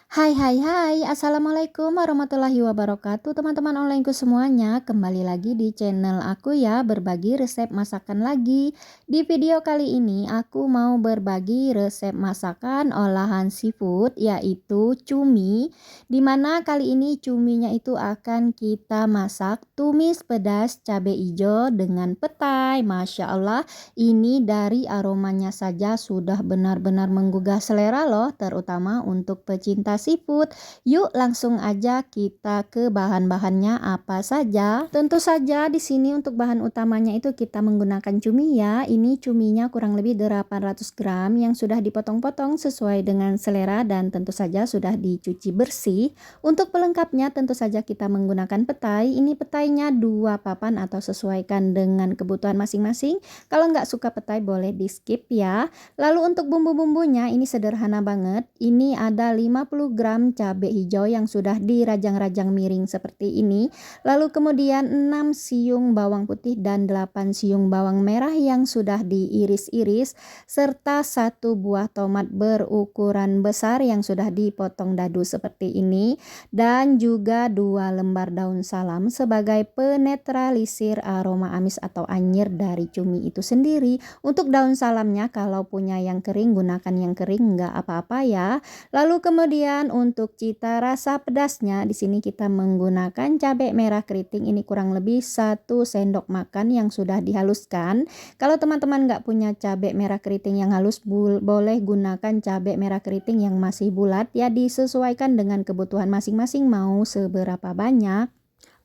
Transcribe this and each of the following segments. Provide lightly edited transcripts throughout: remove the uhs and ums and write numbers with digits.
Hai hai hai, Assalamualaikum warahmatullahi wabarakatuh teman-teman onlineku semuanya. Kembali lagi di channel aku ya, berbagi resep masakan lagi. Di video kali ini aku mau berbagi resep masakan olahan seafood, yaitu cumi. Dimana kali ini cuminya itu akan kita masak tumis pedas cabai hijau dengan petai. Masya Allah, ini dari aromanya saja sudah benar-benar menggugah selera loh, terutama untuk pecinta seafood. Yuk langsung aja kita ke bahan-bahannya apa saja. Tentu saja di sini untuk bahan utamanya itu kita menggunakan cumi ya. Ini cuminya kurang lebih 800 gram yang sudah dipotong-potong sesuai dengan selera dan tentu saja sudah dicuci bersih. Untuk pelengkapnya tentu saja kita menggunakan petai. Ini petainya 2 papan atau sesuaikan dengan kebutuhan masing-masing. Kalau nggak suka petai boleh di skip ya. Lalu untuk bumbu-bumbunya ini sederhana banget. Ini ada 50 gram cabai hijau yang sudah dirajang-rajang miring seperti ini. Lalu kemudian 6 siung bawang putih dan 8 siung bawang merah yang sudah diiris-iris. Serta 1 buah tomat berukuran besar yang sudah dipotong dadu seperti ini. Dan juga 2 lembar daun salam sebagai penetralisir aroma amis atau anyir dari cumi itu sendiri. Untuk daun salamnya kalau punya yang kering gunakan yang kering, nggak apa-apa ya. Lalu kemudian untuk cita rasa pedasnya di sini kita menggunakan cabai merah keriting, ini kurang lebih 1 sendok makan yang sudah dihaluskan. Kalau teman-teman nggak punya cabai merah keriting yang halus, boleh gunakan cabai merah keriting yang masih bulat ya, disesuaikan dengan kebutuhan masing-masing mau seberapa banyak.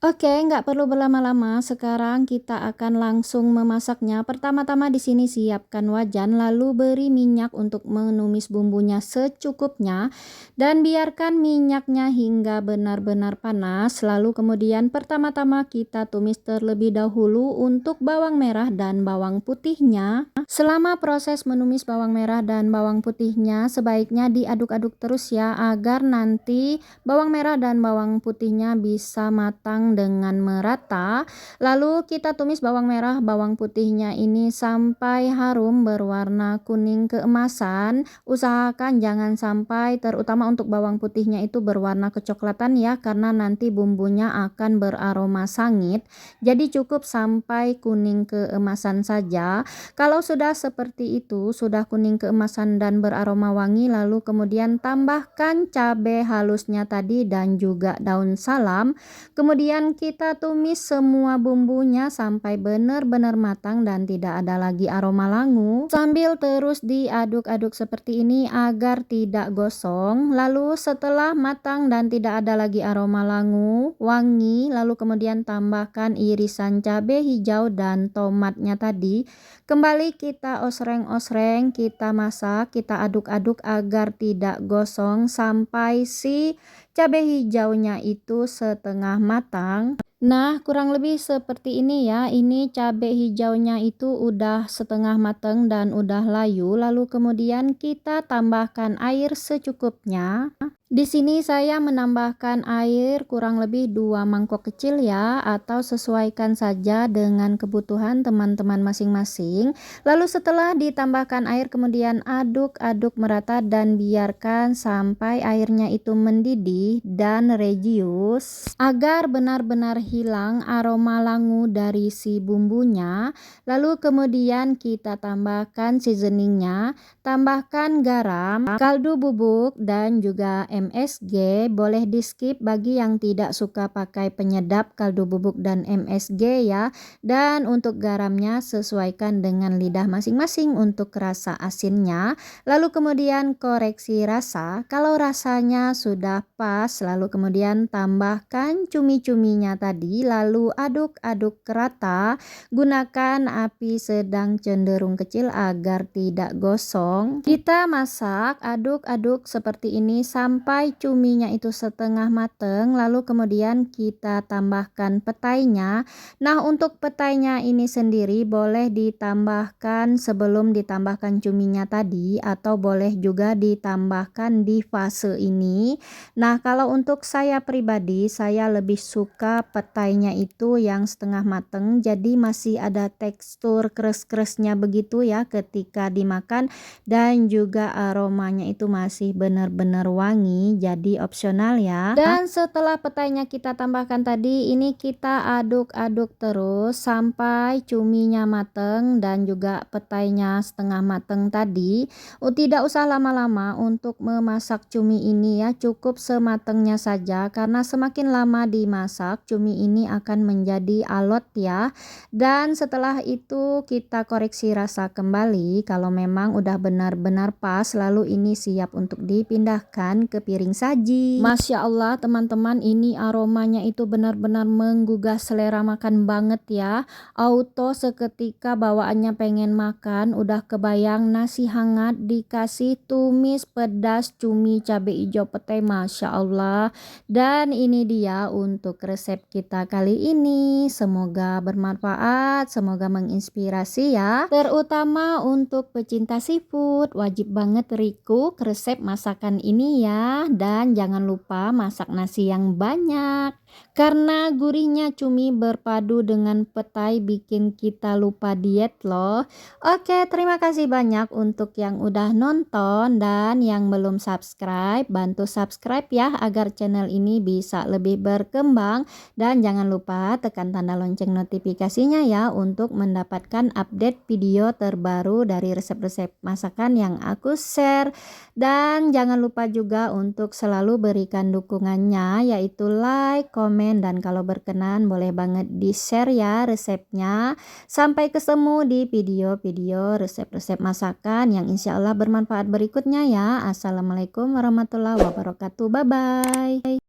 Oke, nggak perlu berlama-lama. Sekarang kita akan langsung memasaknya. Pertama-tama di sini siapkan wajan, lalu beri minyak untuk menumis bumbunya secukupnya dan biarkan minyaknya hingga benar-benar panas. Lalu kemudian pertama-tama kita tumis terlebih dahulu untuk bawang merah dan bawang putihnya. Selama proses menumis bawang merah dan bawang putihnya sebaiknya diaduk-aduk terus ya, agar nanti bawang merah dan bawang putihnya bisa matang dengan merata. Lalu kita tumis bawang merah bawang putihnya ini sampai harum berwarna kuning keemasan. Usahakan jangan sampai, terutama untuk bawang putihnya itu berwarna kecoklatan ya, karena nanti bumbunya akan beraroma sangit. Jadi cukup sampai kuning keemasan saja. Kalau sudah seperti itu, sudah kuning keemasan dan beraroma wangi, lalu kemudian tambahkan cabai halusnya tadi dan juga daun salam. Kemudian kita tumis semua bumbunya sampai benar-benar matang dan tidak ada lagi aroma langu. Sambil terus diaduk-aduk seperti ini agar tidak gosong. Lalu setelah matang dan tidak ada lagi aroma langu, wangi, lalu kemudian tambahkan irisan cabai hijau dan tomatnya tadi. Kembali kita osreng-osreng, kita masak, kita aduk-aduk agar tidak gosong sampai si cabai hijaunya itu setengah matang. Nah, kurang lebih seperti ini ya. Ini cabai hijaunya itu udah setengah matang dan udah layu. Lalu kemudian kita tambahkan air secukupnya. Di sini saya menambahkan air kurang lebih 2 mangkok kecil ya, atau sesuaikan saja dengan kebutuhan teman-teman masing-masing. Lalu setelah ditambahkan air kemudian aduk-aduk merata dan biarkan sampai airnya itu mendidih dan regius agar benar-benar hilang aroma langu dari si bumbunya. Lalu kemudian kita tambahkan seasoningnya, tambahkan garam, kaldu bubuk dan juga MSG. Boleh di skip bagi yang tidak suka pakai penyedap kaldu bubuk dan MSG ya. Dan untuk garamnya sesuaikan dengan lidah masing-masing untuk rasa asinnya. Lalu kemudian koreksi rasa. Kalau rasanya sudah pas, lalu kemudian tambahkan cumi-cuminya tadi, lalu aduk-aduk rata. Gunakan api sedang cenderung kecil agar tidak gosong. Kita masak, aduk-aduk seperti ini sampai cuminya itu setengah mateng. Lalu kemudian kita tambahkan petainya. Nah, untuk petainya ini sendiri boleh ditambahkan sebelum ditambahkan cuminya tadi, atau boleh juga ditambahkan di fase ini. Nah, kalau untuk saya pribadi, saya lebih suka petainya itu yang setengah mateng, jadi masih ada tekstur kres-kresnya begitu ya ketika dimakan, dan juga aromanya itu masih benar-benar wangi. ini jadi opsional ya. Dan setelah petainya kita tambahkan tadi, ini kita aduk-aduk terus sampai cuminya mateng dan juga petainya setengah mateng tadi. Tidak usah lama-lama untuk memasak cumi ini ya, cukup sematengnya saja karena semakin lama dimasak cumi ini akan menjadi alot ya. Dan setelah itu kita koreksi rasa kembali, kalau memang udah benar-benar pas lalu ini siap untuk dipindahkan ke piring saji. Masya Allah teman-teman, ini aromanya itu benar-benar menggugah selera makan banget ya. Auto seketika bawaannya pengen makan, udah kebayang nasi hangat dikasih tumis pedas cumi cabai hijau petai, Masya Allah. Dan ini dia untuk resep kita kali ini, semoga bermanfaat, semoga menginspirasi ya, terutama untuk pecinta seafood. Wajib banget recook resep masakan ini ya, dan jangan lupa masak nasi yang banyak karena gurihnya cumi berpadu dengan petai bikin kita lupa diet loh. Oke, terima kasih banyak untuk yang udah nonton, dan yang belum subscribe bantu subscribe ya agar channel ini bisa lebih berkembang, dan jangan lupa tekan tanda lonceng notifikasinya ya untuk mendapatkan update video terbaru dari resep-resep masakan yang aku share. Dan jangan lupa juga untuk selalu berikan dukungannya, yaitu like, komen, dan kalau berkenan boleh banget di share ya resepnya. Sampai ketemu di video-video resep-resep masakan yang insya Allah bermanfaat berikutnya ya. Assalamualaikum warahmatullahi wabarakatuh. Bye bye.